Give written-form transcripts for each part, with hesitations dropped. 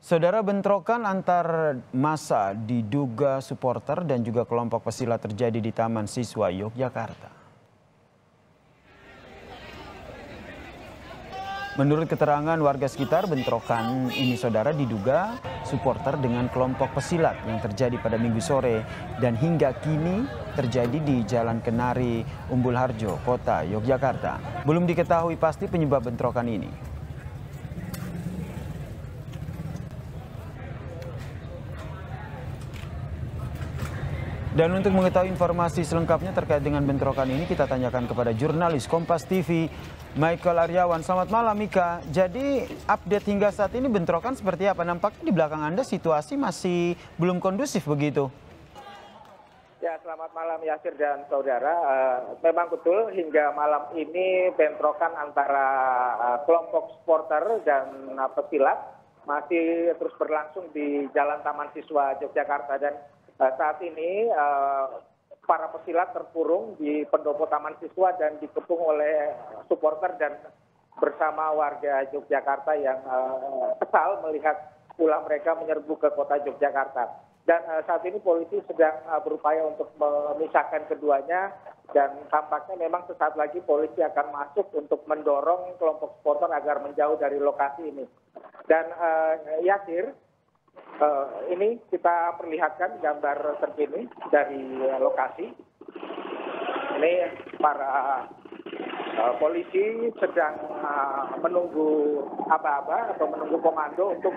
Saudara, bentrokan antar massa diduga supporter dan juga kelompok pesilat terjadi di Taman Siswa Yogyakarta. Menurut keterangan warga sekitar, bentrokan ini saudara diduga supporter dengan kelompok pesilat yang terjadi pada Minggu sore dan hingga kini terjadi di Jalan Kenari, Umbul Harjo, Kota Yogyakarta. Belum diketahui pasti penyebab bentrokan ini. Dan untuk mengetahui informasi selengkapnya terkait dengan bentrokan ini, kita tanyakan kepada jurnalis Kompas TV, Michael Aryawan. Selamat malam, Mika. Jadi update hingga saat ini bentrokan seperti apa? Nampaknya di belakang Anda situasi masih belum kondusif begitu. Ya, selamat malam Yasir dan saudara. Memang betul hingga malam ini bentrokan antara kelompok supporter dan pesilat masih terus berlangsung di Jalan Taman Siswa Yogyakarta. Dan saat ini para pesilat terkurung di pendopo Taman Siswa dan dikepung oleh supporter dan bersama warga Yogyakarta yang kesal melihat ulah mereka menyerbu ke kota Yogyakarta. Dan saat ini polisi sedang berupaya untuk memisahkan keduanya dan tampaknya memang sesaat lagi polisi akan masuk untuk mendorong kelompok supporter agar menjauh dari lokasi ini. Dan Yasir, ini kita perlihatkan gambar terkini dari lokasi. Ini para polisi sedang menunggu aba-aba atau menunggu komando untuk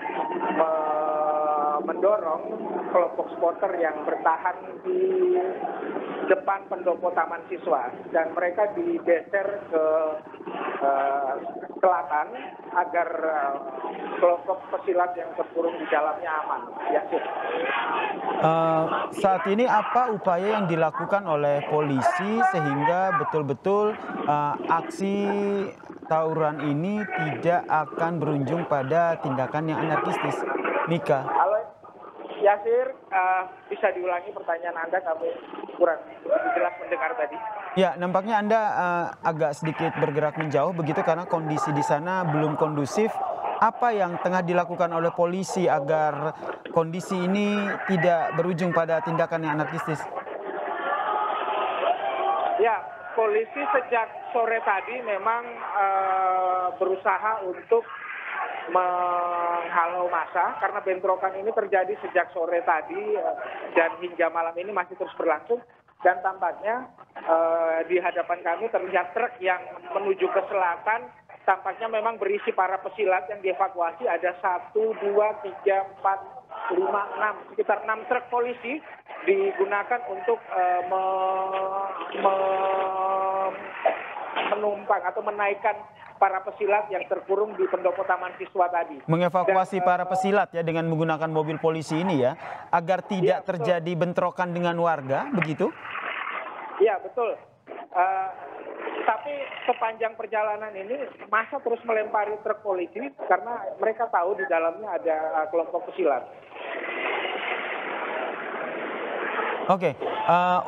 mendorong kelompok supporter yang bertahan di depan pendopo Taman Siswa, dan mereka digeser ke selatan agar kelompok pesilat yang terkurung di dalamnya aman. Ya, saat ini apa upaya yang dilakukan oleh polisi sehingga betul-betul aksi tawuran ini tidak akan berujung pada tindakan yang anarkistis? Mika. Halo Yasir, bisa diulangi pertanyaan Anda, kami kurang jelas mendengar tadi. Ya, nampaknya Anda agak sedikit bergerak menjauh begitu karena kondisi di sana belum kondusif. Apa yang tengah dilakukan oleh polisi agar kondisi ini tidak berujung pada tindakan yang anarkistis? Ya, polisi sejak sore tadi memang berusaha untuk menghalau massa karena bentrokan ini terjadi sejak sore tadi dan hingga malam ini masih terus berlangsung. Dan tampaknya di hadapan kami terlihat truk yang menuju ke selatan, tampaknya memang berisi para pesilat yang dievakuasi. Ada 1, 2, 3, 4, 5, 6, sekitar 6 truk polisi digunakan untuk menumpang atau menaikkan para pesilat yang terkurung di pendopo Taman Siswa tadi. Mengevakuasi para pesilat ya dengan menggunakan mobil polisi ini ya, agar tidak terjadi bentrokan dengan warga, begitu? Iya, betul. Tapi sepanjang perjalanan ini massa terus melempari truk polisi karena mereka tahu di dalamnya ada kelompok pesilat. Oke,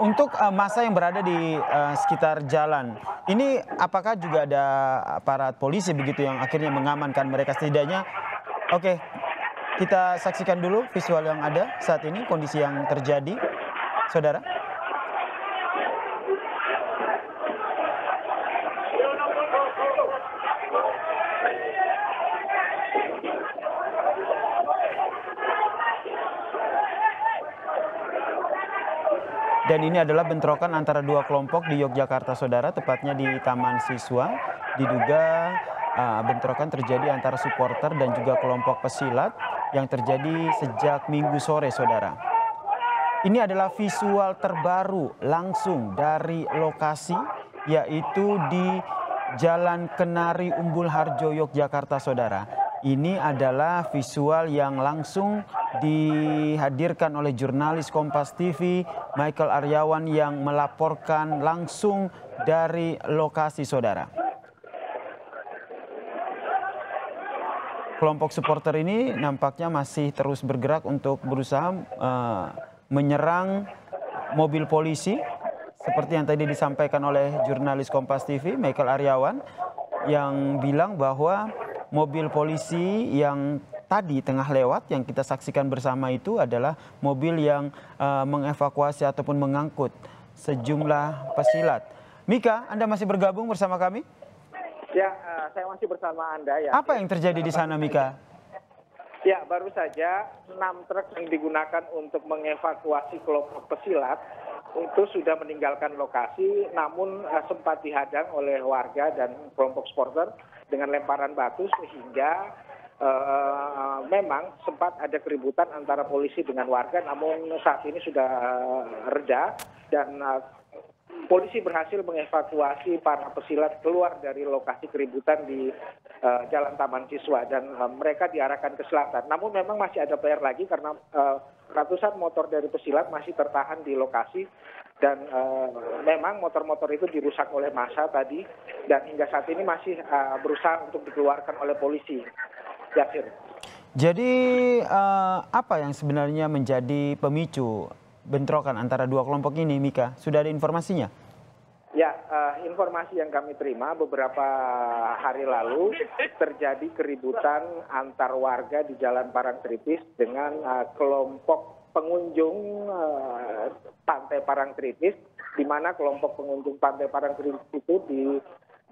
untuk massa yang berada di sekitar jalan, ini apakah juga ada aparat polisi begitu yang akhirnya mengamankan mereka setidaknya? Oke, kita saksikan dulu visual yang ada saat ini, kondisi yang terjadi, saudara. Dan ini adalah bentrokan antara dua kelompok di Yogyakarta, saudara, tepatnya di Taman Siswa. Diduga bentrokan terjadi antara supporter dan juga kelompok pesilat yang terjadi sejak Minggu sore, saudara. Ini adalah visual terbaru langsung dari lokasi, yaitu di Jalan Kenari, Umbul Harjo, Yogyakarta, saudara. Ini adalah visual yang langsung dihadirkan oleh jurnalis Kompas TV, Michael Aryawan, yang melaporkan langsung dari lokasi, saudara. Kelompok supporter ini nampaknya masih terus bergerak untuk berusaha menyerang mobil polisi, seperti yang tadi disampaikan oleh jurnalis Kompas TV, Michael Aryawan, yang bilang bahwa mobil polisi yang tadi tengah lewat yang kita saksikan bersama itu adalah mobil yang mengevakuasi ataupun mengangkut sejumlah pesilat. Mika, Anda masih bergabung bersama kami? Ya, saya masih bersama Anda ya. Apa yang terjadi di sana, Mika? Ya, baru saja 6 truk yang digunakan untuk mengevakuasi kelompok pesilat itu sudah meninggalkan lokasi, namun sempat dihadang oleh warga dan kelompok supporter dengan lemparan batu sehingga memang sempat ada keributan antara polisi dengan warga, namun saat ini sudah reda dan polisi berhasil mengevakuasi para pesilat keluar dari lokasi keributan di Jalan Taman Siswa dan mereka diarahkan ke selatan. Namun memang masih ada PR lagi karena ratusan motor dari pesilat masih tertahan di lokasi dan memang motor-motor itu dirusak oleh massa tadi dan hingga saat ini masih berusaha untuk dikeluarkan oleh polisi. Yasir. Jadi apa yang sebenarnya menjadi pemicu bentrokan antara dua kelompok ini, Mika? Sudah ada informasinya? Ya, informasi yang kami terima beberapa hari lalu terjadi keributan antar warga di Jalan Parangtritis dengan kelompok pengunjung Pantai Parangtritis, di mana kelompok pengunjung Pantai Parangtritis itu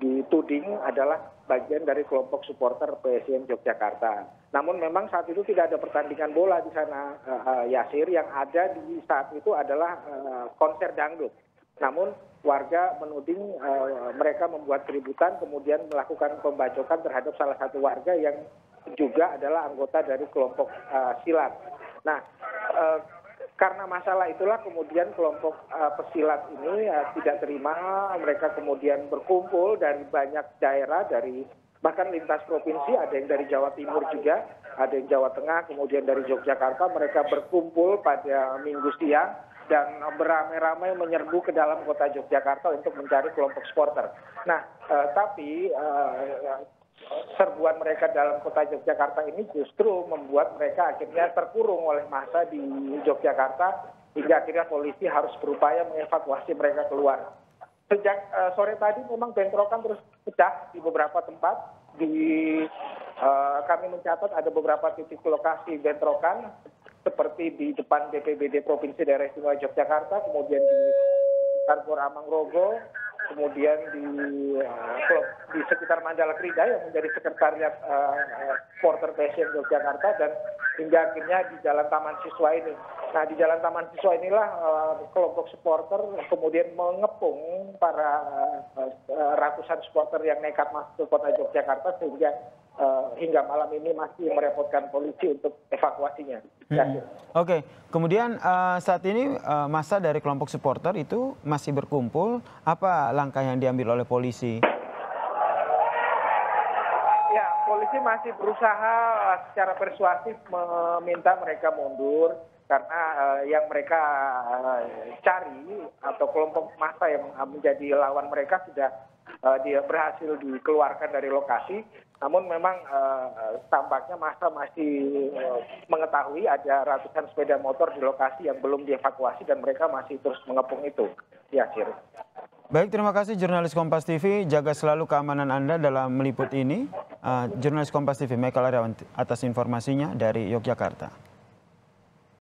dituding adalah bagian dari kelompok supporter PSIM Yogyakarta. Namun memang saat itu tidak ada pertandingan bola di sana, Yasir. Yang ada di saat itu adalah konser dangdut. Namun warga menuding mereka membuat keributan, kemudian melakukan pembacokan terhadap salah satu warga yang juga adalah anggota dari kelompok silat. Nah, karena masalah itulah kemudian kelompok pesilat ini tidak terima, mereka kemudian berkumpul dari banyak daerah, dari bahkan lintas provinsi, ada yang dari Jawa Timur juga, ada yang Jawa Tengah, kemudian dari Yogyakarta, mereka berkumpul pada Minggu siang dan beramai-ramai menyerbu ke dalam kota Yogyakarta untuk mencari kelompok supporter. Nah, tapi serbuan mereka dalam kota Yogyakarta ini justru membuat mereka akhirnya terkurung oleh massa di Yogyakarta hingga akhirnya polisi harus berupaya mengevakuasi mereka keluar. Sejak sore tadi memang bentrokan terus pecah di beberapa tempat. Kami mencatat ada beberapa titik lokasi bentrokan seperti di depan BPBD Provinsi Daerah Istimewa Yogyakarta, kemudian di Kantor Amangrogo, kemudian di sekitar Mandala Krida yang menjadi sekretariat supporter PSIM Yogyakarta dan hingga akhirnya di Jalan Taman Siswa ini. Nah, di Jalan Taman Siswa inilah kelompok supporter kemudian mengepung para ratusan supporter yang nekat masuk ke kota Yogyakarta sehingga hingga malam ini masih merepotkan polisi untuk evakuasinya. Oke, kemudian saat ini massa dari kelompok supporter itu masih berkumpul. Apa langkah yang diambil oleh polisi? Ya, polisi masih berusaha secara persuasif meminta mereka mundur karena yang mereka cari atau kelompok massa yang menjadi lawan mereka sudah dia berhasil dikeluarkan dari lokasi. Namun memang tampaknya massa masih mengetahui ada ratusan sepeda motor di lokasi yang belum dievakuasi dan mereka masih terus mengepung itu. Yasir. Baik, terima kasih jurnalis Kompas TV. Jaga selalu keamanan Anda dalam meliput ini. Jurnalis Kompas TV, Michael Aryawan atas informasinya dari Yogyakarta.